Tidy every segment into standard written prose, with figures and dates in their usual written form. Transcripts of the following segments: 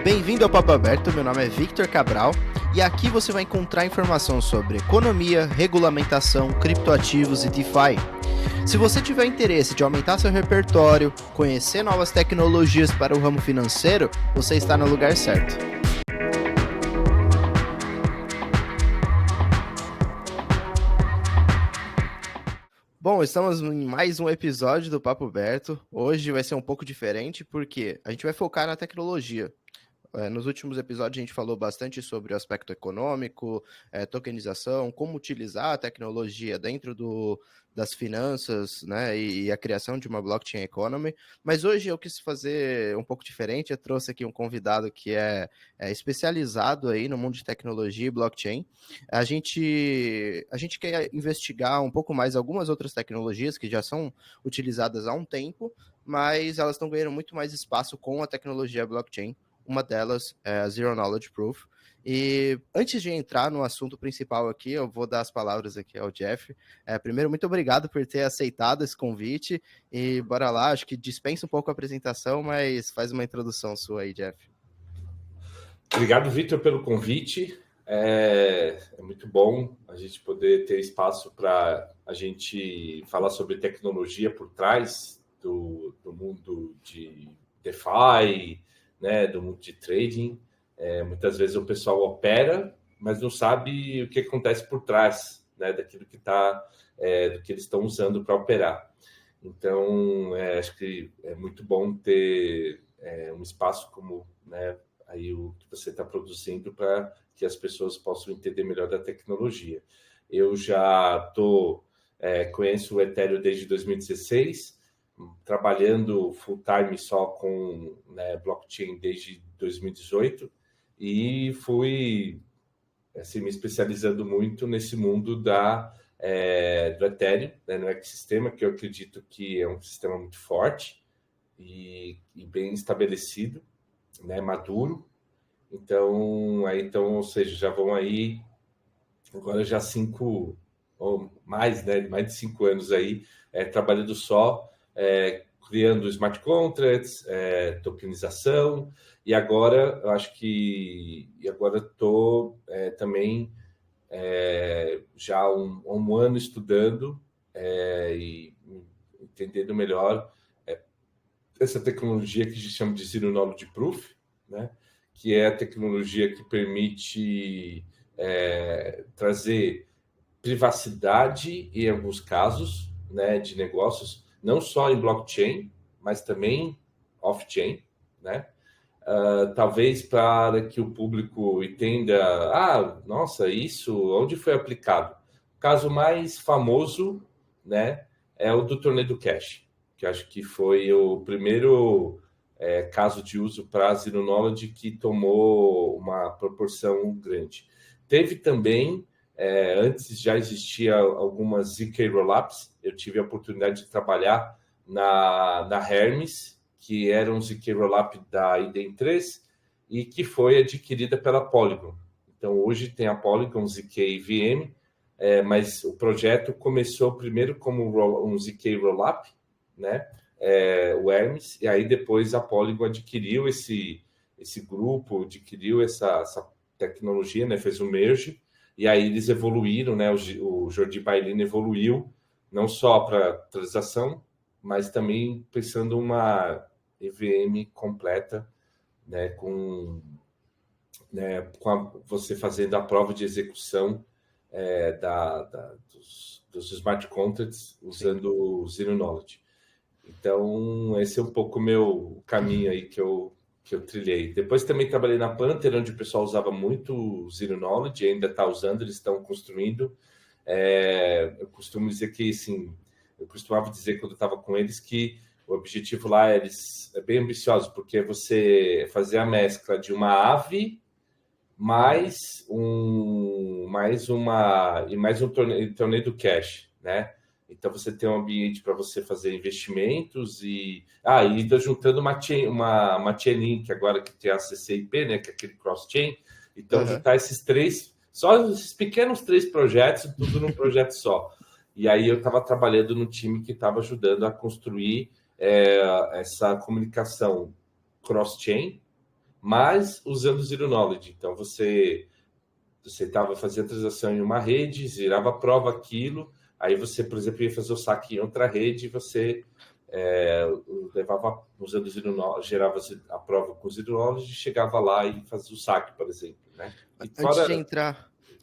Bem-vindo ao Papo Aberto, meu nome é Victor Cabral e aqui você vai encontrar informação sobre economia, regulamentação, criptoativos e DeFi. Se você tiver interesse de aumentar seu repertório, conhecer novas tecnologias para o ramo financeiro, você está no lugar certo. Bom, estamos em mais um episódio do Papo Aberto. Hoje vai ser um pouco diferente porque a gente vai focar na tecnologia. Nos últimos episódios a gente falou bastante sobre o aspecto econômico, tokenização, como utilizar a tecnologia dentro das finanças, né, e a criação de uma blockchain economy, mas hoje eu quis fazer um pouco diferente, eu trouxe aqui um convidado que é especializado aí no mundo de tecnologia e blockchain. A gente quer investigar um pouco mais algumas outras tecnologias que já são utilizadas há um tempo, mas elas estão ganhando muito mais espaço com a tecnologia blockchain. Uma delas é a Zero Knowledge Proof. E antes de entrar no assunto principal aqui, eu vou dar as palavras aqui ao Jeff. Primeiro, muito obrigado por ter aceitado esse convite. E bora lá, acho que dispensa um pouco a apresentação, mas faz uma introdução sua aí, Jeff. Obrigado, Victor, pelo convite. É muito bom a gente poder ter espaço para a gente falar sobre tecnologia por trás do mundo de DeFi, né, do mundo de trading. Muitas vezes o pessoal opera, mas não sabe o que acontece por trás, né, daquilo que do que eles estão usando para operar. Então, acho que é muito bom ter um espaço como, né, aí o que você está produzindo para que as pessoas possam entender melhor da tecnologia. Eu já conheço o Ethereum desde 2016, trabalhando full time só com, né, blockchain desde 2018 e fui assim, me especializando muito nesse mundo do Ethereum, né, no ecossistema, que eu acredito que é um sistema muito forte e bem estabelecido, né, maduro. Então, ou seja, já vão aí agora já 5 ou mais, né, mais de 5 anos aí trabalhando só criando smart contracts, tokenização, e agora eu acho que estou também já há um ano estudando e entendendo melhor essa tecnologia que a gente chama de Zero Knowledge Proof, né? Que é a tecnologia que permite trazer privacidade em alguns casos, né, de negócios, não só em blockchain, mas também off-chain, né? Talvez para que o público entenda, nossa, isso onde foi aplicado? O caso mais famoso, né, é o do Tornado Cash, que acho que foi o primeiro caso de uso para Zero Knowledge que tomou uma proporção grande. Teve também, antes já existia algumas ZK Rollups, eu tive a oportunidade de trabalhar na Hermes, que era um ZK Rollup da IDEM 3 e que foi adquirida pela Polygon. Então, hoje tem a Polygon ZK VM, mas o projeto começou primeiro como um ZK Rollup, né? O Hermes, e aí depois a Polygon adquiriu esse grupo, adquiriu essa tecnologia, né? Fez um merge, e aí eles evoluíram, né? O Jordi Bailini evoluiu, não só para transação, mas também pensando uma EVM completa, né? Com você fazendo a prova de execução dos smart contracts usando o Zero Knowledge. Então, esse é um pouco o meu caminho aí que eu trilhei. Depois também trabalhei na Panther, onde o pessoal usava muito o Zero Knowledge, ainda está usando, eles estão construindo. Eu costumo dizer que, assim, eu costumava dizer quando eu estava com eles que o objetivo lá é bem ambicioso, porque é você fazer a mescla de uma ave mais um torneio do cash, né? Então você tem um ambiente para você fazer investimentos e ainda juntando uma chain-link agora que tem a CCIP, né? Que é aquele cross-chain. Então juntar esses pequenos 3 projetos, tudo num projeto só. E aí eu estava trabalhando no time que estava ajudando a construir essa comunicação cross-chain, mas usando Zero Knowledge. Então, você estava fazendo a transação em uma rede, zerava a prova aquilo, aí você, por exemplo, ia fazer o saque em outra rede e você levava, usando Zero Knowledge, gerava a prova com Zero Knowledge e chegava lá e fazia o saque, por exemplo. Né? E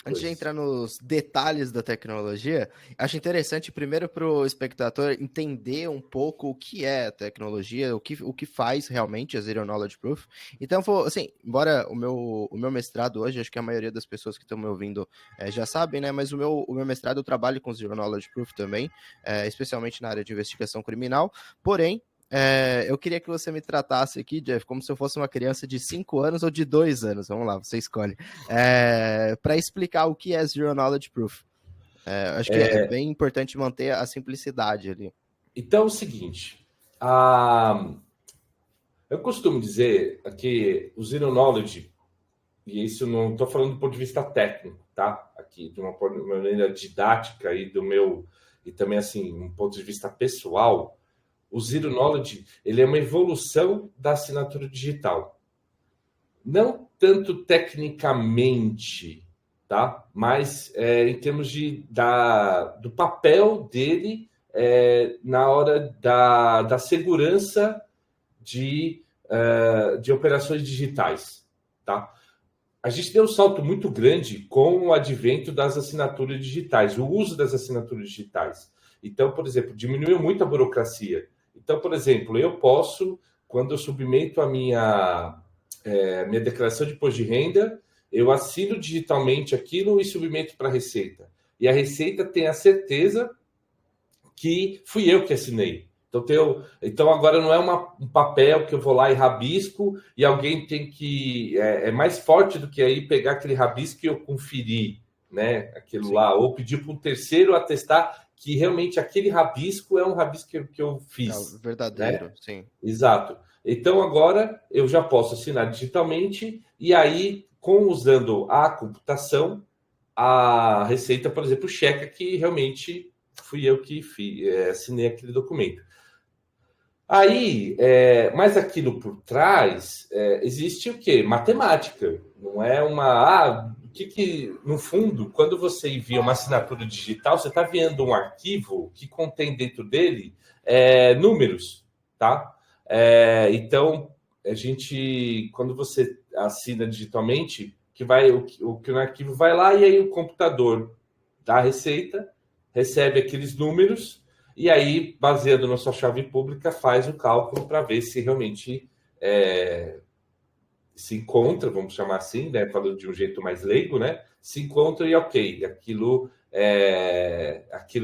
Antes de entrar nos detalhes da tecnologia, acho interessante primeiro para o espectador entender um pouco o que é a tecnologia, o que faz realmente a Zero Knowledge Proof. Então, assim, embora o meu mestrado hoje, acho que a maioria das pessoas que estão me ouvindo já sabem, né? Mas o meu mestrado eu trabalho com Zero Knowledge Proof também, especialmente na área de investigação criminal. Porém, eu queria que você me tratasse aqui, Jeff, como se eu fosse uma criança de 5 anos ou de 2 anos. Vamos lá, você escolhe. Para explicar o que é Zero Knowledge Proof. Acho que é bem importante manter a simplicidade ali. Então, é o seguinte. Eu costumo dizer que o Zero Knowledge, e isso não estou falando do ponto de vista técnico, tá? Aqui, de uma maneira didática e também, assim, um ponto de vista pessoal, o Zero Knowledge, ele é uma evolução da assinatura digital. Não tanto tecnicamente, tá? Mas em termos do papel dele na hora da segurança de operações digitais, tá? A gente deu um salto muito grande com o advento das assinaturas digitais, o uso das assinaturas digitais. Então, por exemplo, diminuiu muito a burocracia. Então, por exemplo, eu posso, quando eu submeto a minha declaração de imposto de renda, eu assino digitalmente aquilo e submeto para a Receita. E a Receita tem a certeza que fui eu que assinei. Então agora não é um papel que eu vou lá e rabisco e alguém tem que... É mais forte do que aí pegar aquele rabisco e eu conferir, né? Aquilo Sim. lá, ou pedir para um terceiro atestar que realmente aquele rabisco é um rabisco que eu fiz. É verdadeiro, né? Sim. Exato. Então agora eu já posso assinar digitalmente e aí, usando a computação, a Receita, por exemplo, checa que realmente fui eu que assinei aquele documento. Aí, mas aquilo por trás, existe o quê? Matemática. Não é no fundo, quando você envia uma assinatura digital, você está enviando um arquivo que contém dentro dele números, tá? Então, quando você assina digitalmente, que no arquivo vai lá e aí o computador da Receita recebe aqueles números e aí, baseado na sua chave pública, faz o cálculo para ver se realmente se encontra, vamos chamar assim, né, falando de um jeito mais leigo, né, se encontra e ok, aquilo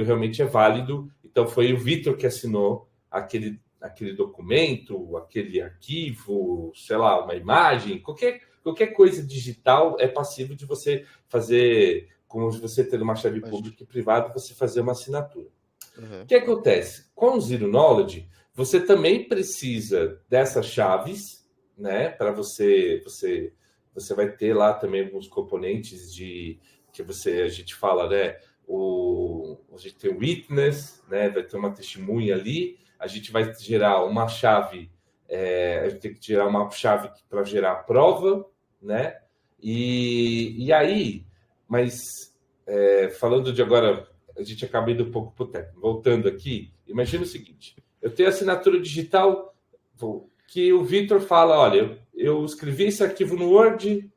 realmente é válido. Então, foi o Vitor que assinou aquele documento, aquele arquivo, sei lá, uma imagem, qualquer coisa digital é passível de você fazer, como você ter uma chave pública e privada, você fazer uma assinatura. Uhum. O que acontece? Com o Zero Knowledge, você também precisa dessas chaves, né? Para você vai ter lá também alguns componentes que a gente fala, né? A gente tem o witness, né? Vai ter uma testemunha ali. A gente vai gerar uma chave, a gente tem que gerar uma chave para gerar a prova, né? E aí, mas falando de agora, a gente acaba indo um pouco para o técnico. Voltando aqui, imagina o seguinte: eu tenho assinatura digital que o Vitor fala, olha, eu escrevi esse arquivo no Word,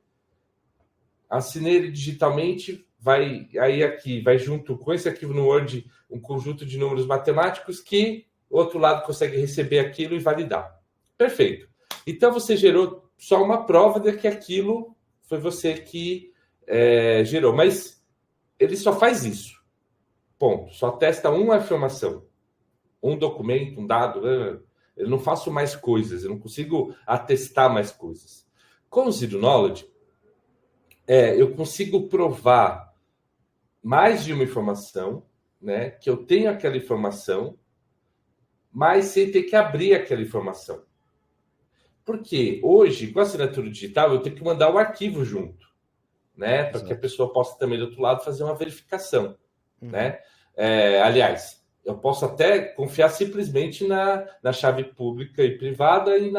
assinei ele digitalmente, vai junto com esse arquivo no Word um conjunto de números matemáticos que o outro lado consegue receber aquilo e validar. Perfeito. Então você gerou só uma prova de que aquilo foi você que gerou, mas ele só faz isso. Ponto. Só testa uma informação, um documento, um dado. Eu não faço mais coisas, eu não consigo atestar mais coisas. Com o Zero Knowledge, eu consigo provar mais de uma informação, né? Que eu tenho aquela informação, mas sem ter que abrir aquela informação. Porque hoje, com a assinatura digital, eu tenho que mandar o arquivo junto, né? Para que a pessoa possa também, do outro lado, fazer uma verificação, né? Aliás, eu posso até confiar simplesmente na chave pública e privada e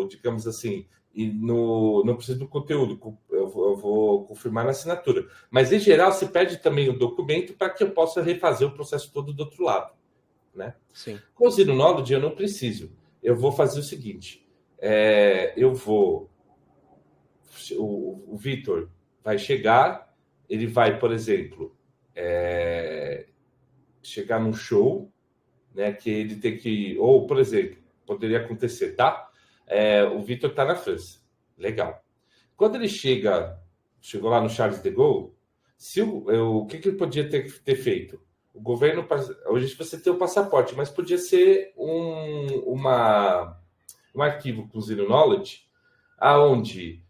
digamos assim, e não preciso do conteúdo, eu vou confirmar na assinatura. Mas, em geral, se pede também o documento para que eu possa refazer o processo todo do outro lado, né? Sim. Com o Zero Knowledge, eu não preciso. Eu vou fazer o seguinte, o Vitor vai chegar, ele vai, por exemplo, chegar num show, né, que ele tem que... Ou, por exemplo, poderia acontecer, tá? O Vitor está na França. Legal. Quando ele chegou lá no Charles de Gaulle, o que ele podia ter feito? O governo... Hoje você tem o passaporte, mas podia ser um arquivo com Zero Knowledge, aonde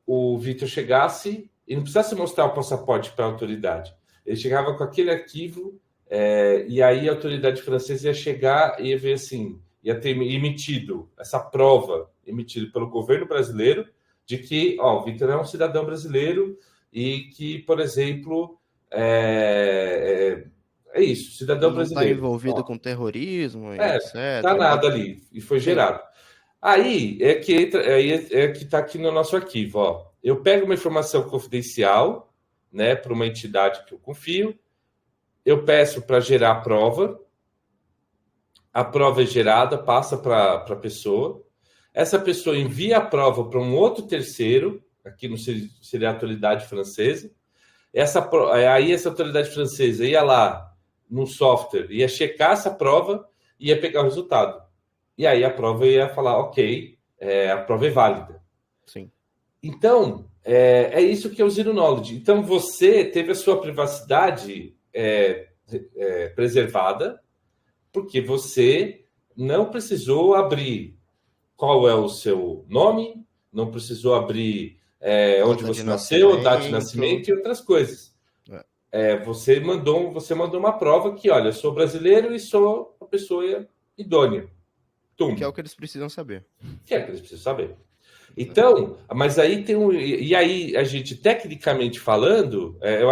o Vitor chegasse e não precisasse mostrar o passaporte para a autoridade. Ele chegava com aquele arquivo e aí a autoridade francesa ia chegar e ia ver assim... ia ter emitido essa prova, emitida pelo governo brasileiro, de que o Vitor é um cidadão brasileiro e que, por exemplo, é isso, cidadão brasileiro. Não está envolvido com terrorismo, etc. Tá nada ali, e foi gerado. Aí é que está aqui no nosso arquivo. Ó. Eu pego uma informação confidencial, né, para uma entidade que eu confio, eu peço para gerar a prova é gerada, passa para a pessoa, essa pessoa envia a prova para um outro terceiro, aqui não seria a autoridade francesa, aí essa autoridade francesa ia lá no software, ia checar essa prova e ia pegar o resultado. E aí a prova ia falar, ok, a prova é válida. Sim. Então, é isso que é o Zero Knowledge. Então, você teve a sua privacidade preservada, porque você não precisou abrir qual é o seu nome, não precisou abrir onde você nasceu, data de nascimento e outras coisas. Você mandou uma prova que, olha, eu sou brasileiro e sou uma pessoa idônea. Que é o que eles precisam saber. Então, mas aí tem e aí a gente, tecnicamente falando, eu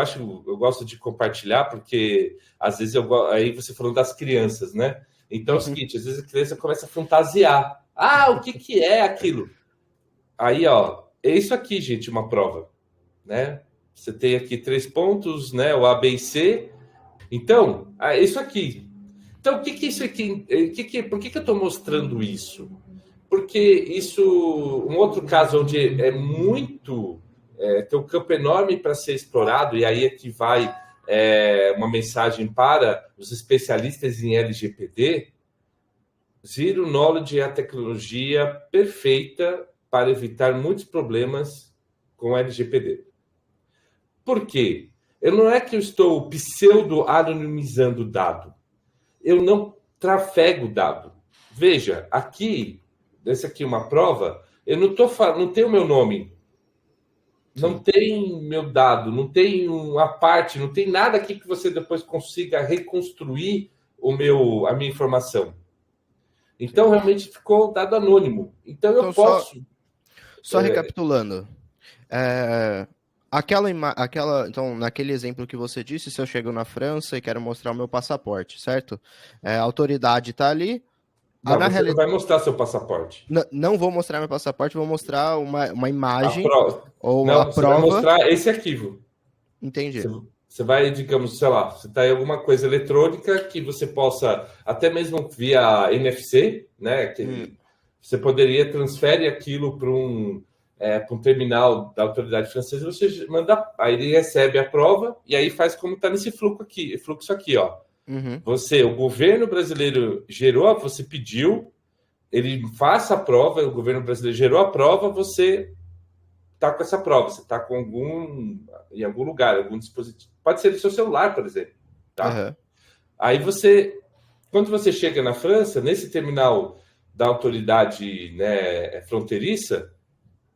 gosto de compartilhar, porque às vezes aí você falando das crianças, né? Então é o seguinte, às vezes a criança começa a fantasiar. O que é aquilo? Aí, é isso aqui, gente, uma prova, né? Você tem aqui 3 pontos, né? O A, B e C. Então, é isso aqui. Então, o que é isso aqui? Por que eu estou mostrando isso? Porque um outro caso onde tem um campo enorme para ser explorado, e aí é que vai uma mensagem para os especialistas em LGPD. Zero Knowledge é a tecnologia perfeita para evitar muitos problemas com LGPD. Por quê? Não é que eu estou pseudo-anonimizando o dado. Eu não trafego o dado. Veja, essa aqui é uma prova, eu não tenho meu nome, não tem meu dado, não tem uma parte, não tem nada aqui que você depois consiga reconstruir a minha informação. Então, realmente ficou dado anônimo. Então eu posso... Só recapitulando. Então, naquele exemplo que você disse, se eu chego na França e quero mostrar o meu passaporte, certo? A autoridade está ali. Não, você não vai mostrar seu passaporte. Não vou mostrar meu passaporte, vou mostrar uma imagem ou uma prova. Você vai mostrar esse arquivo. Entendi. Você vai, digamos, sei lá, você está em alguma coisa eletrônica que você possa, até mesmo via NFC, né? Você poderia transferir aquilo para um terminal da autoridade francesa, você manda, aí ele recebe a prova e aí faz como está nesse fluxo aqui, ó. O governo brasileiro gerou, você pediu, ele faça a prova, o governo brasileiro gerou a prova, você está com essa prova, você está em algum lugar, algum dispositivo, pode ser no seu celular, por exemplo, tá? Aí quando você chega na França, nesse terminal da autoridade, né, fronteiriça,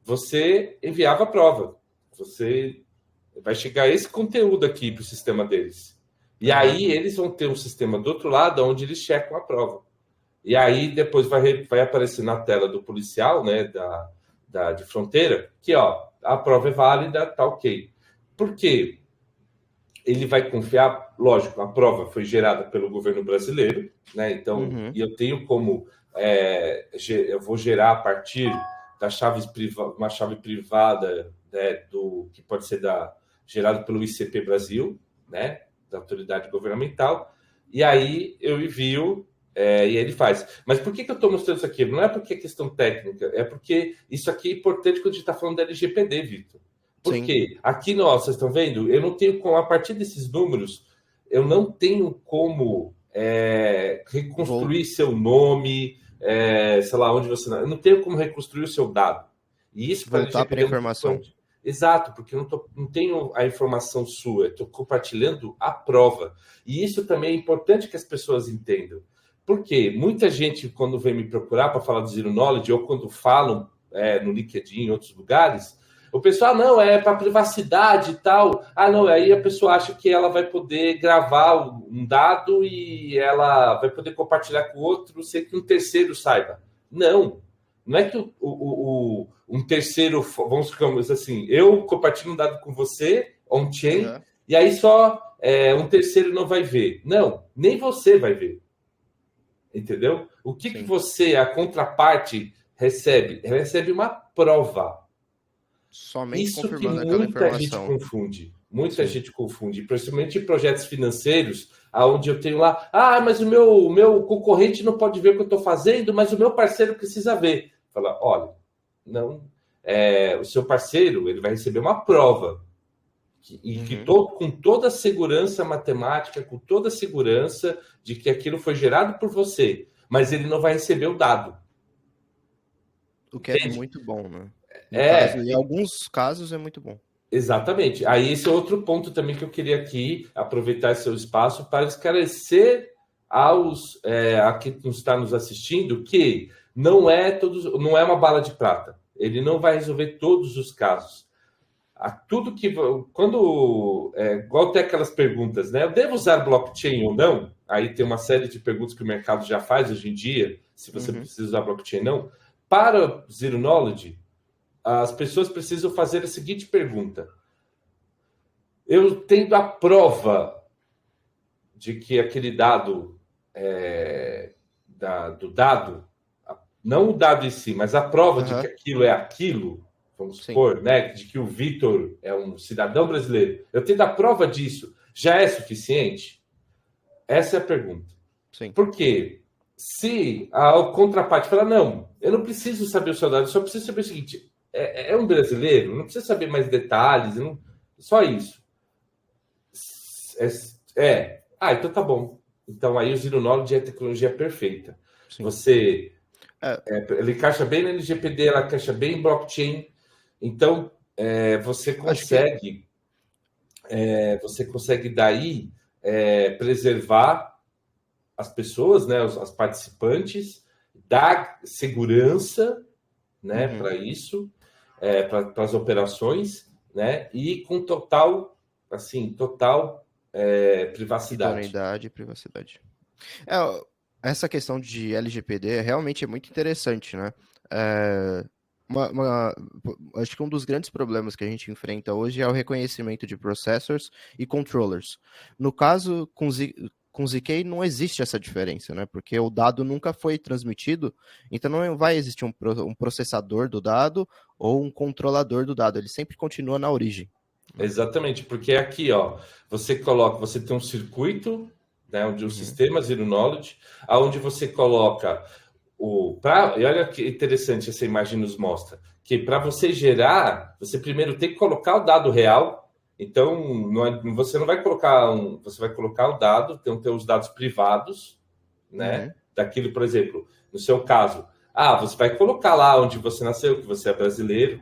você enviava a prova, você vai chegar esse conteúdo aqui para o sistema deles. E aí eles vão ter um sistema do outro lado onde eles checam a prova. E aí depois vai aparecer na tela do policial, né, de fronteira, que a prova é válida, tá ok. Por quê? Ele vai confiar, lógico, a prova foi gerada pelo governo brasileiro, né? Então, e eu tenho como eu vou gerar a partir da uma chave privada, né, que pode ser gerado pelo ICP Brasil, né, da autoridade governamental, e aí eu envio e ele faz. Mas por que eu estou mostrando isso aqui? Não é porque é questão técnica, é porque isso aqui é importante quando a gente está falando da LGPD, Vitor. Porque aqui, vocês estão vendo? Eu não tenho como, a partir desses números, eu não tenho como reconstruir seu nome, sei lá, onde você... Eu não tenho como reconstruir o seu dado. E isso voltar para a informação. Exato, porque eu não tenho a informação sua, estou compartilhando a prova. E isso também é importante que as pessoas entendam. Porque muita gente, quando vem me procurar para falar do Zero Knowledge, ou quando falam no LinkedIn, em outros lugares, o pessoal, não, é para privacidade e tal. Ah, não, aí a pessoa acha que ela vai poder gravar um dado e ela vai poder compartilhar com o outro sem que um terceiro saiba. Não é que um terceiro, vamos digamos assim, eu compartilho um dado com você, on-chain, e aí só um terceiro não vai ver. Não, nem você vai ver. Entendeu? O que você, a contraparte, recebe? Recebe uma prova. Somente isso que confirmando muita gente confunde. Muita gente confunde, principalmente em projetos financeiros, onde eu tenho lá, mas o meu concorrente não pode ver o que eu estou fazendo, mas o meu parceiro precisa ver. Fala, olha, não, o seu parceiro ele vai receber uma prova com toda a segurança matemática, com toda a segurança de que aquilo foi gerado por você, mas ele não vai receber o dado. O que é muito bom, né? Em alguns casos é muito bom. Exatamente. Aí esse é outro ponto também que eu queria aqui aproveitar esse seu espaço para esclarecer a quem está nos assistindo que não é uma bala de prata. Ele não vai resolver todos os casos. Tudo que igual tem aquelas perguntas, né? Eu devo usar blockchain ou não? Aí tem uma série de perguntas que o mercado já faz hoje em dia, se você precisa usar blockchain ou não. Para Zero Knowledge, as pessoas precisam fazer a seguinte pergunta: eu tendo a prova de que aquele dado do dado, não o dado em si, mas a prova de que aquilo é aquilo, vamos supor, né, de que o Vitor é um cidadão brasileiro, eu tendo a prova disso, já é suficiente? Essa é a pergunta. Sim. Por quê? Se a contraparte fala, não, eu não preciso saber o seu dado, eu só preciso saber o seguinte: é um brasileiro, não precisa saber mais detalhes, só isso. Então tá bom. Então aí o Zero Knowledge é a tecnologia perfeita. Sim. Você ele encaixa bem na LGPD, ela encaixa bem em blockchain. Então você consegue daí preservar as pessoas, né, as participantes, dar segurança, né, para isso, para as operações, né, e com total privacidade. Idoneidade e privacidade. Essa questão de LGPD realmente é muito interessante, né? Acho que um dos grandes problemas que a gente enfrenta hoje é o reconhecimento de processors e controllers. No caso, com ZK não existe essa diferença, né? Porque o dado nunca foi transmitido, então não vai existir um processador do dado ou um controlador do dado, ele sempre continua na origem. Exatamente, porque aqui, você tem um circuito, né, onde o sistema Zero Knowledge, onde você coloca e olha que interessante essa imagem nos mostra, que para você gerar, você primeiro tem que colocar o dado real. Então, você não vai colocar você vai colocar o dado, tem os dados privados, né? Daquilo, por exemplo, no seu caso, você vai colocar lá onde você nasceu, que você é brasileiro,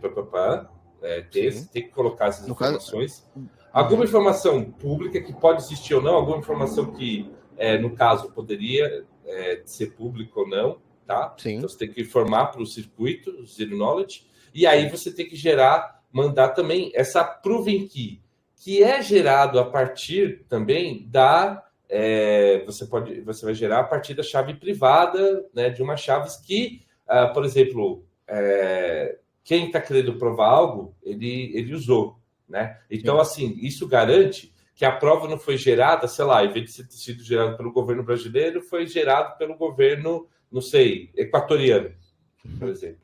tem que colocar essas informações. Alguma informação pública que pode existir ou não, alguma informação que, no caso, poderia ser pública ou não, tá? Sim. Então, você tem que informar para o circuito, Zero Knowledge, e aí você tem que mandar também essa proven key, que é gerado a partir também você vai gerar a partir da chave privada, né, de uma chave que, por exemplo, quem está querendo provar algo, ele usou, né? Então, assim, isso garante que a prova não foi gerada, sei lá, em vez de ter sido gerado pelo governo brasileiro, foi gerado pelo governo, não sei, equatoriano, por exemplo,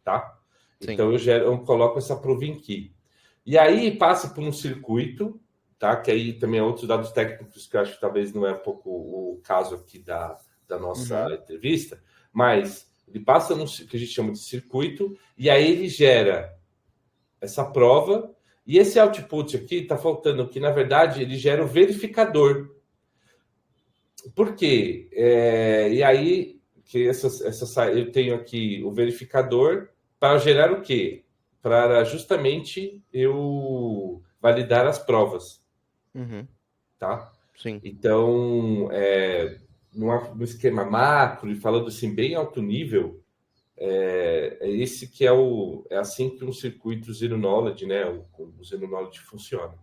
tá? Sim. Então eu coloco essa proving key. E aí passa por um circuito, tá? Que aí também é outros dados técnicos que eu acho que talvez não é um pouco o caso aqui da nossa entrevista, mas ele passa no que a gente chama de circuito, e aí ele gera essa prova, e esse output aqui está faltando, que na verdade ele gera o verificador. Por quê? E aí que eu tenho aqui o verificador para gerar o quê? Para justamente eu validar as provas. Tá? Sim. Então, no esquema macro e falando assim bem alto nível, esse que é assim que um circuito Zero Knowledge, né? O Zero Knowledge funciona.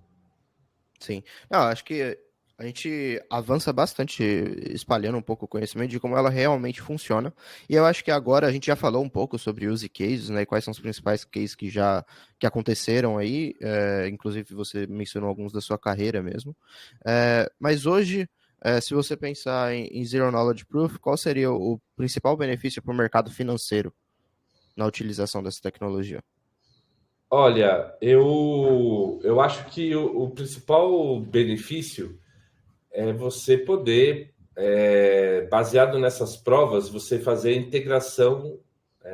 Sim. Não, acho que a gente avança bastante espalhando um pouco o conhecimento de como ela realmente funciona. E eu acho que agora a gente já falou um pouco sobre use cases, né? E quais são os principais cases que aconteceram aí. Inclusive, você mencionou alguns da sua carreira mesmo. Mas hoje, se você pensar em Zero Knowledge Proof, qual seria o principal benefício para o mercado financeiro na utilização dessa tecnologia? Olha, eu acho que o principal benefício é você poder, baseado nessas provas, você fazer a integração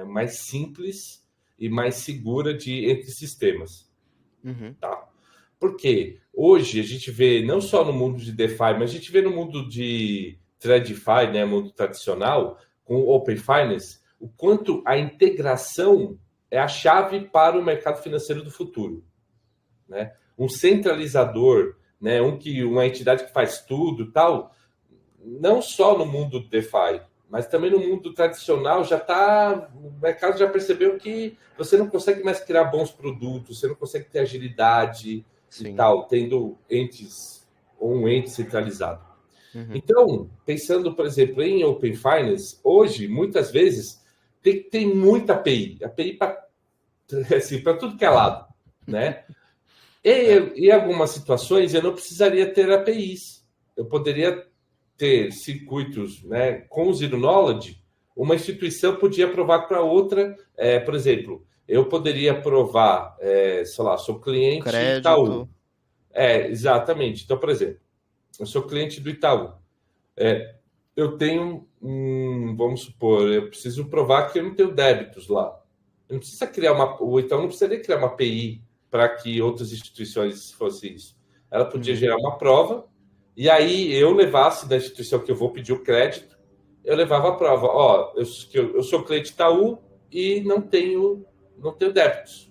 mais simples e mais segura entre sistemas. Tá? Porque hoje a gente vê, não só no mundo de DeFi, mas a gente vê no mundo de TradFi, né, mundo tradicional, com o Open Finance, o quanto a integração é a chave para o mercado financeiro do futuro. Né? Um centralizador, né, uma entidade que faz tudo, tal, não só no mundo do DeFi, mas também no mundo tradicional o mercado já percebeu que você não consegue mais criar bons produtos, você não consegue ter agilidade e tal, tendo um ente centralizado. Então, pensando, por exemplo, em Open Finance, hoje, muitas vezes, tem muita API para assim, tudo que é lado, né? Em algumas situações, eu não precisaria ter APIs. Eu poderia ter circuitos, né, com o Zero Knowledge. Uma instituição podia provar para outra. Por exemplo, eu poderia provar, sei lá, sou cliente Crédito. Itaú. Exatamente. Então, por exemplo, eu sou cliente do Itaú. Eu tenho vamos supor, eu preciso provar que eu não tenho débitos lá. Eu não precisa criar o Itaú não precisaria criar uma API para que outras instituições fossem isso. Ela podia gerar uma prova, e aí eu levasse da instituição que eu vou pedir o crédito, eu levava a prova. Ó, eu sou cliente Itaú e não tenho débitos.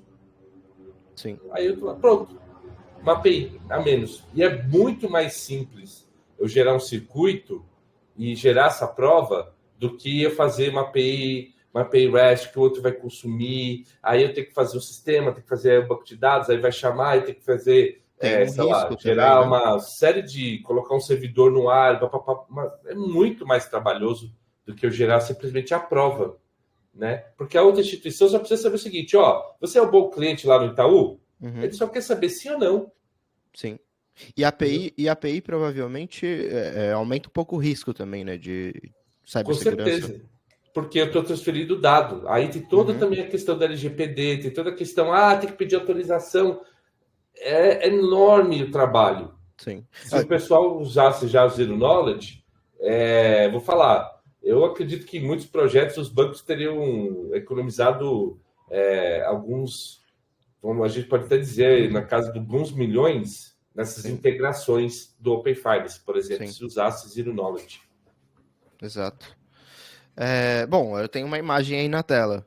Sim. Aí eu tô lá, pronto. Uma API a menos. E é muito mais simples eu gerar um circuito e gerar essa prova do que eu fazer uma API REST que o outro vai consumir, aí eu tenho que fazer o sistema, tenho que fazer o banco de dados, aí vai chamar, aí tem que fazer, sei lá, gerar também, né? uma série colocar um servidor no ar, é muito mais trabalhoso do que eu gerar simplesmente a prova, né? Porque a outra instituição só precisa saber o seguinte, ó, você é um bom cliente lá no Itaú? Ele só quer saber sim ou não. Sim. E a API provavelmente aumenta um pouco o risco também, né? De Com cibersegurança. certeza. Porque eu estou transferindo o dado. Aí tem toda também a questão da LGPD, tem toda a questão, tem que pedir autorização. É enorme o trabalho. Sim. Se o pessoal usasse já o Zero Knowledge, vou falar, eu acredito que em muitos projetos os bancos teriam economizado alguns, a gente pode até dizer, na casa de alguns milhões nessas integrações do Open Finance, por exemplo, se usasse Zero Knowledge. Exato. Bom, eu tenho uma imagem aí na tela.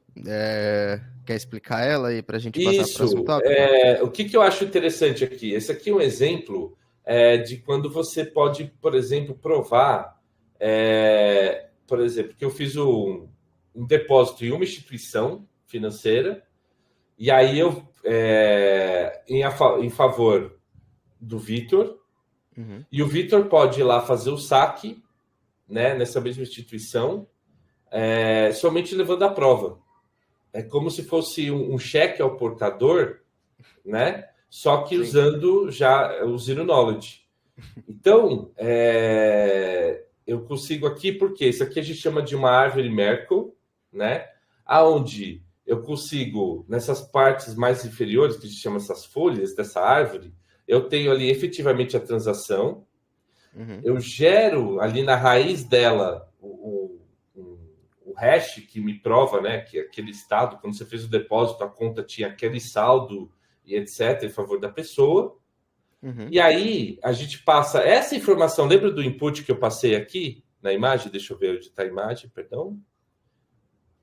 Quer explicar ela aí para a gente passar para o próximo tópico? O que eu acho interessante aqui? Esse aqui é um exemplo de quando você pode, por exemplo, provar, por exemplo, que eu fiz um depósito em uma instituição financeira e aí eu, em favor do Vitor, e o Vitor pode ir lá fazer o saque, né, nessa mesma instituição, somente levando a prova. É como se fosse um cheque ao portador, né? Só que usando já o Zero Knowledge. Então, eu consigo aqui, porque isso aqui a gente chama de uma árvore Merkle, né? Aonde eu consigo, nessas partes mais inferiores, que a gente chama essas folhas dessa árvore, eu tenho ali efetivamente a transação, eu gero ali na raiz dela o hash que me prova, né, que aquele estado, quando você fez o depósito, a conta tinha aquele saldo e etc., em favor da pessoa. E aí a gente passa essa informação, lembra do input que eu passei aqui na imagem? Deixa eu ver onde está a imagem, perdão.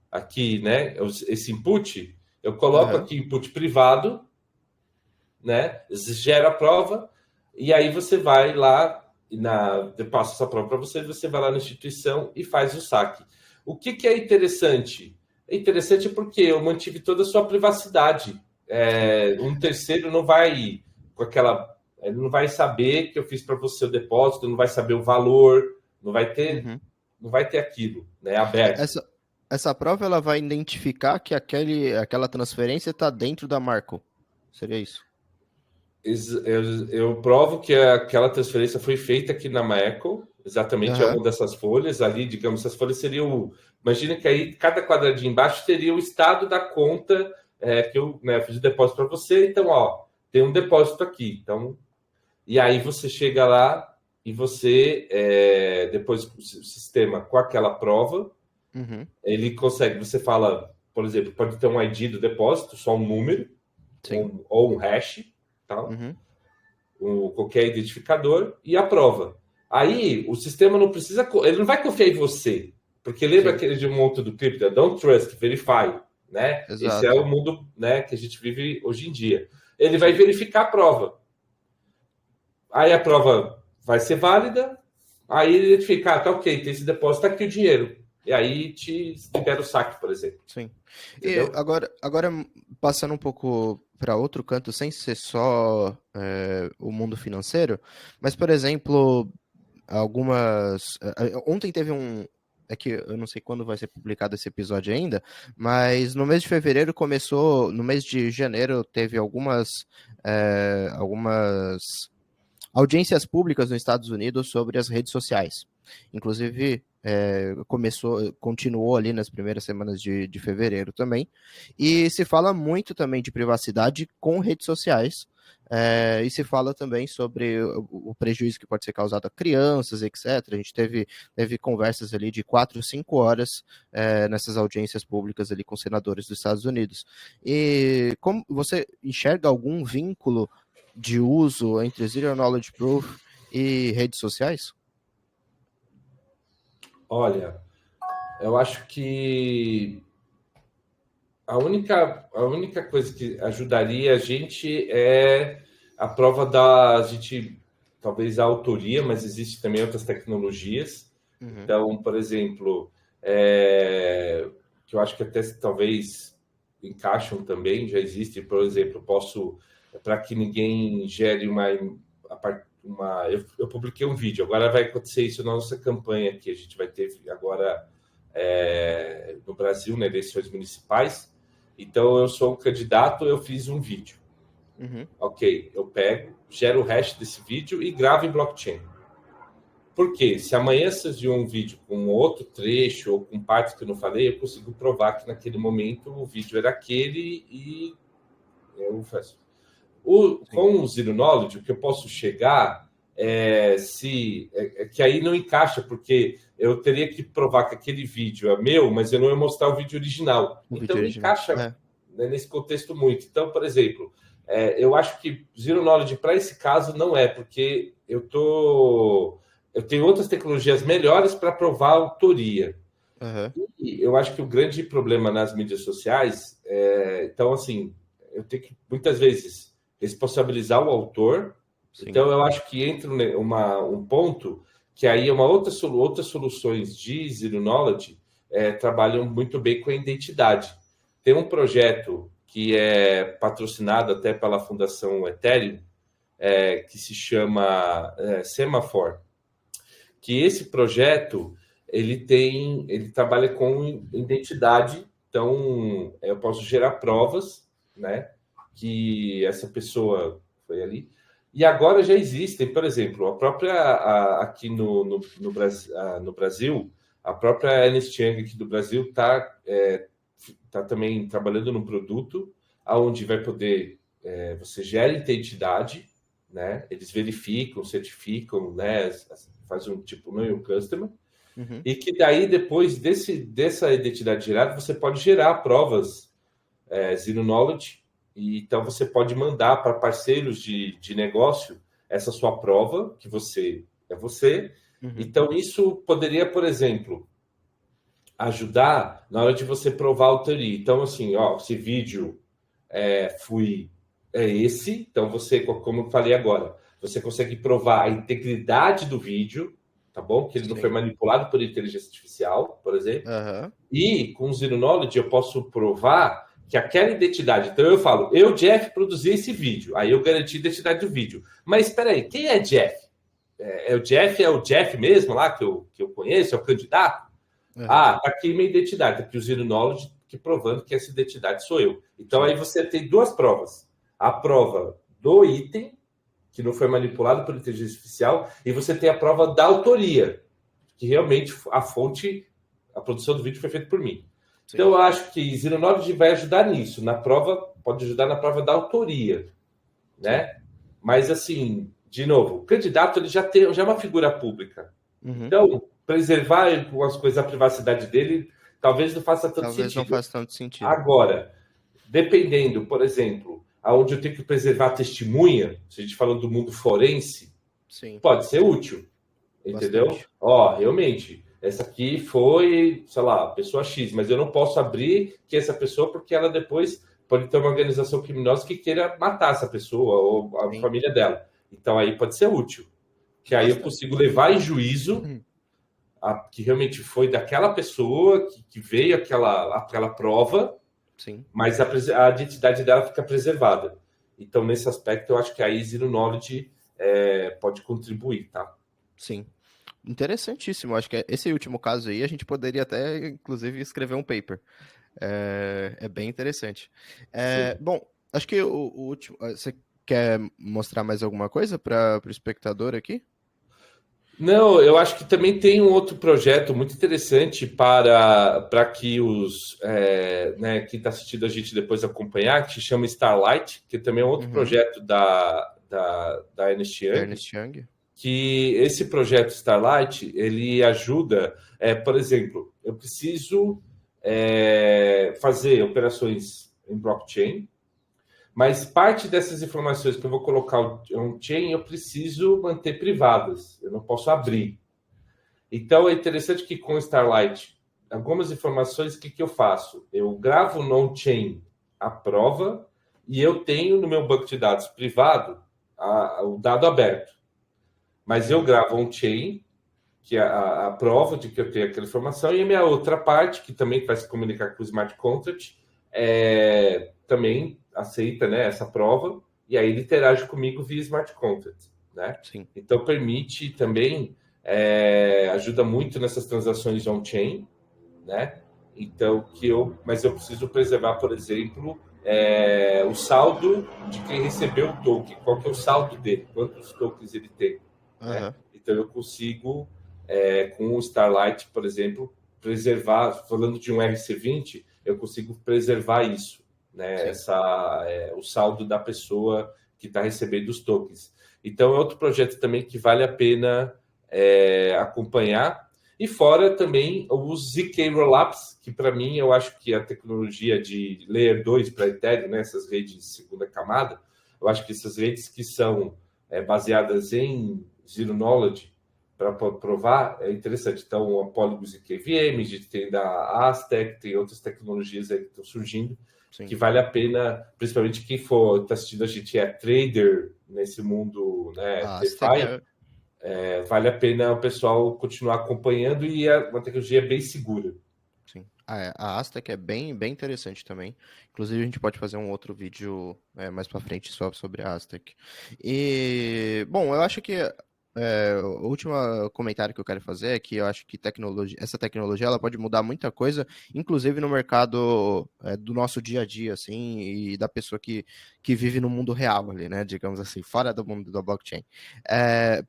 Aqui, né, esse input, eu coloco aqui input privado, né, gera a prova, e aí você vai lá, passa essa prova para você, você vai lá na instituição e faz o saque. O que é interessante? É interessante porque eu mantive toda a sua privacidade. Um terceiro não vai com aquela... Ele não vai saber que eu fiz para você o depósito, não vai saber o valor, não vai ter aquilo, né, aberto. Essa prova ela vai identificar que aquela transferência está dentro da Marco. Seria isso? Eu provo que aquela transferência foi feita aqui na Marco, exatamente uma dessas folhas. Ali, digamos, essas folhas seriam... Imagina que aí cada quadradinho embaixo teria o estado da conta que eu, né, fiz o depósito para você. Então, ó, tem um depósito aqui. Então, e aí você chega lá e você, depois o sistema com aquela prova, ele consegue... Você fala, por exemplo, pode ter um ID do depósito, só um número, ou um hash, tá? Qualquer identificador, e a prova. Aí o sistema não precisa, ele não vai confiar em você, porque lembra aquele de um outro do cripto, don't trust, verify, né? Exato. Esse é o mundo, né, que a gente vive hoje em dia. Ele vai verificar a prova. Aí a prova vai ser válida, aí ele identifica, tá ok, tem esse depósito, tá aqui o dinheiro. E aí te libera o saque, por exemplo. Sim. E agora passando um pouco para outro canto, sem ser só o mundo financeiro, mas, por exemplo, ontem teve é que eu não sei quando vai ser publicado esse episódio ainda, mas no mês de fevereiro começou, no mês de janeiro teve algumas audiências públicas nos Estados Unidos sobre as redes sociais. Inclusive, continuou ali nas primeiras semanas de fevereiro também, e se fala muito também de privacidade com redes sociais, e se fala também sobre o prejuízo que pode ser causado a crianças, etc. A gente teve conversas ali de 4, 5 horas nessas audiências públicas ali com senadores dos Estados Unidos. E como você enxerga algum vínculo de uso entre Zero Knowledge Proof e redes sociais? Olha, eu acho que a única coisa que ajudaria a gente é a prova a gente, talvez a autoria, mas existe também outras tecnologias. Então, por exemplo, que eu acho que até talvez encaixam também, já existe, por exemplo, para que ninguém gere eu publiquei um vídeo, agora vai acontecer isso na nossa campanha que a gente vai ter agora no Brasil, na eleições municipais. Então, eu sou um candidato, eu fiz um vídeo. Ok, eu pego, gero o hash desse vídeo e gravo em blockchain. Por quê? Se amanhã surgir um vídeo com outro trecho ou com partes que eu não falei, eu consigo provar que naquele momento o vídeo era aquele e eu faço. Com o Zero Knowledge, o que eu posso chegar que aí não encaixa, porque eu teria que provar que aquele vídeo é meu, mas eu não ia mostrar o vídeo original. Então, encaixa nesse contexto muito. Então, por exemplo, eu acho que Zero Knowledge, para esse caso, não é, porque eu tenho outras tecnologias melhores para provar a autoria. E eu acho que o grande problema nas mídias sociais então, assim, eu tenho que, muitas vezes, responsabilizar o autor. Sim. Então, eu acho que entra um ponto que aí é outras soluções de Zero Knowledge trabalham muito bem com a identidade. Tem um projeto que é patrocinado até pela Fundação Ethereum, que se chama Semaphore, que esse projeto ele trabalha com identidade. Então, eu posso gerar provas, né, que essa pessoa foi ali. E agora já existem, por exemplo, a própria aqui no Brasil, a própria Ernst Young aqui do Brasil está está também trabalhando num produto onde vai poder, você gera identidade, né? Eles verificam, certificam, né? Faz um tipo know your customer, e que daí depois dessa identidade gerada, você pode gerar provas Zero Knowledge, e então você pode mandar para parceiros de negócio essa sua prova, que você é você. Então, isso poderia, por exemplo, ajudar na hora de você provar a autoria. Então, assim, ó, esse vídeo é esse, então você, como eu falei agora, você consegue provar a integridade do vídeo, tá bom? Que ele não foi manipulado por inteligência artificial, por exemplo. E com o Zero Knowledge eu posso provar que aquela identidade. Então eu falo, eu, Jeff, produzi esse vídeo. Aí eu garanti a identidade do vídeo. Mas espera aí, quem é Jeff? É o Jeff mesmo lá que eu conheço? É o candidato? Tá aqui minha identidade. Tá aqui o Zero Knowledge que provando que essa identidade sou eu. Então aí você tem duas provas. A prova do item, que não foi manipulado por inteligência artificial, e você tem a prova da autoria, que realmente a fonte, a produção do vídeo foi feita por mim. Sim. Então, eu acho que Zero Knowledge vai ajudar nisso. Na prova, pode ajudar na prova da autoria, né? Mas, assim, de novo, o candidato ele já é uma figura pública. Então, preservar as coisas da privacidade dele talvez não faça tanto sentido. Talvez não faça tanto sentido. Agora, dependendo, por exemplo, aonde eu tenho que preservar a testemunha, se a gente falando do mundo forense, pode ser útil, entendeu? Ó, realmente, essa aqui foi, sei lá, pessoa X, mas eu não posso abrir que essa pessoa, porque ela depois pode ter uma organização criminosa que queira matar essa pessoa ou a família dela. Então aí pode ser útil, que aí eu consigo levar em juízo que realmente foi daquela pessoa que veio aquela prova. Sim. Mas a identidade dela fica preservada. Então, nesse aspecto, eu acho que a Zero Knowledge pode contribuir, tá? Sim. Interessantíssimo. Acho que esse último caso aí, a gente poderia até, inclusive, escrever um paper. É bem interessante. Bom, acho que o último... Você quer mostrar mais alguma coisa para o espectador aqui? Não, eu acho que também tem um outro projeto muito interessante para que os quem está assistindo a gente depois acompanhar, que se chama Starlight, que também é outro projeto da Ernst Young. Que esse projeto Starlight ele ajuda, por exemplo, eu preciso fazer operações em blockchain. Mas parte dessas informações que eu vou colocar on-chain, eu preciso manter privadas. Eu não posso abrir. Então, é interessante que com o Starlight, algumas informações, o que eu faço? Eu gravo no on-chain a prova e eu tenho no meu banco de dados privado o dado aberto. Mas eu gravo on-chain, que é a prova de que eu tenho aquela informação, e a minha outra parte, que também vai se comunicar com o smart contract, também aceita, né, essa prova, e aí ele interage comigo via smart contract, né? Sim. Então permite também, ajuda muito nessas transações on-chain, né? Então mas eu preciso preservar, por exemplo, o saldo de quem recebeu o token, qual que é o saldo dele, quantos tokens ele tem, né? Então eu consigo, com o Starlight, por exemplo, preservar, falando de um RC20, eu consigo preservar isso, né? O saldo da pessoa que está recebendo os tokens. Então, é outro projeto também que vale a pena acompanhar. E fora também os ZK Rollups, que para mim eu acho que a tecnologia de Layer 2 para Ethereum, né, essas redes de segunda camada, eu acho que essas redes que são baseadas em Zero Knowledge, para provar, é interessante. Então, a Polygon ZK VM, a gente tem da Aztec, tem outras tecnologias aí que estão surgindo. Sim. Que vale a pena, principalmente quem for está assistindo a gente trader nesse mundo, né, DeFi, vale a pena o pessoal continuar acompanhando e é uma tecnologia bem segura. Sim. A Aztec é bem interessante também. Inclusive, a gente pode fazer um outro vídeo mais para frente só sobre a Aztec. E, bom, eu acho que o último comentário que eu quero fazer é que eu acho que essa tecnologia ela pode mudar muita coisa, inclusive no mercado do nosso dia a dia, assim, e da pessoa que vive no mundo real ali, né, digamos assim, fora do mundo da blockchain.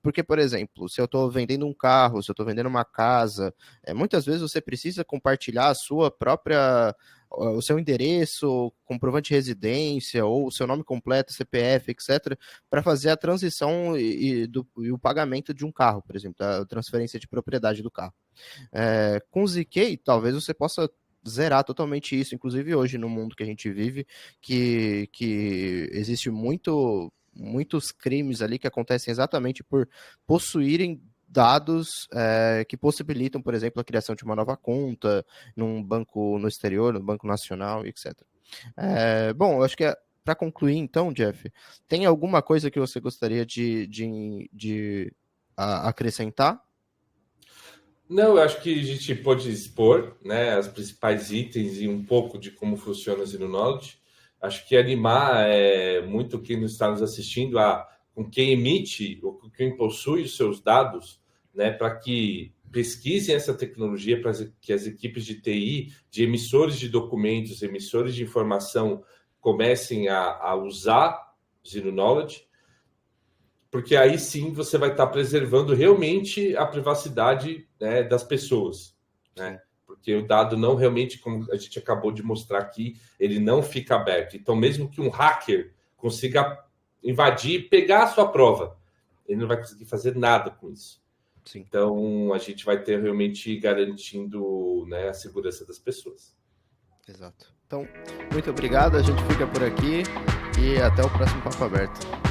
Porque, por exemplo, se eu estou vendendo um carro, se eu estou vendendo uma casa, muitas vezes você precisa compartilhar a sua própria o seu endereço, comprovante de residência, ou o seu nome completo, CPF, etc., para fazer a transição e o pagamento de um carro, por exemplo, a transferência de propriedade do carro. Com o ZK, talvez você possa zerar totalmente isso, inclusive hoje no mundo que a gente vive, que existe muitos crimes ali que acontecem exatamente por possuírem dados que possibilitam, por exemplo, a criação de uma nova conta num banco no exterior, no Banco Nacional, etc. Bom, eu acho que para concluir então, Jeff, tem alguma coisa que você gostaria de acrescentar? Não, eu acho que a gente pode expor, né, os principais itens e um pouco de como funciona o Zero Knowledge. Acho que animar muito quem está nos assistindo com quem emite ou com quem possui os seus dados, né, para que pesquisem essa tecnologia, para que as equipes de TI, de emissores de documentos, emissores de informação, comecem a usar Zero Knowledge, porque aí sim você vai estar preservando realmente a privacidade, né, das pessoas, né? Porque o dado não realmente, como a gente acabou de mostrar aqui, ele não fica aberto. Então, mesmo que um hacker consiga invadir e pegar a sua prova, ele não vai conseguir fazer nada com isso. Sim. Então, a gente vai ter realmente garantindo, né, a segurança das pessoas. Exato. Então, muito obrigado. A gente fica por aqui e até o próximo Papo Aberto.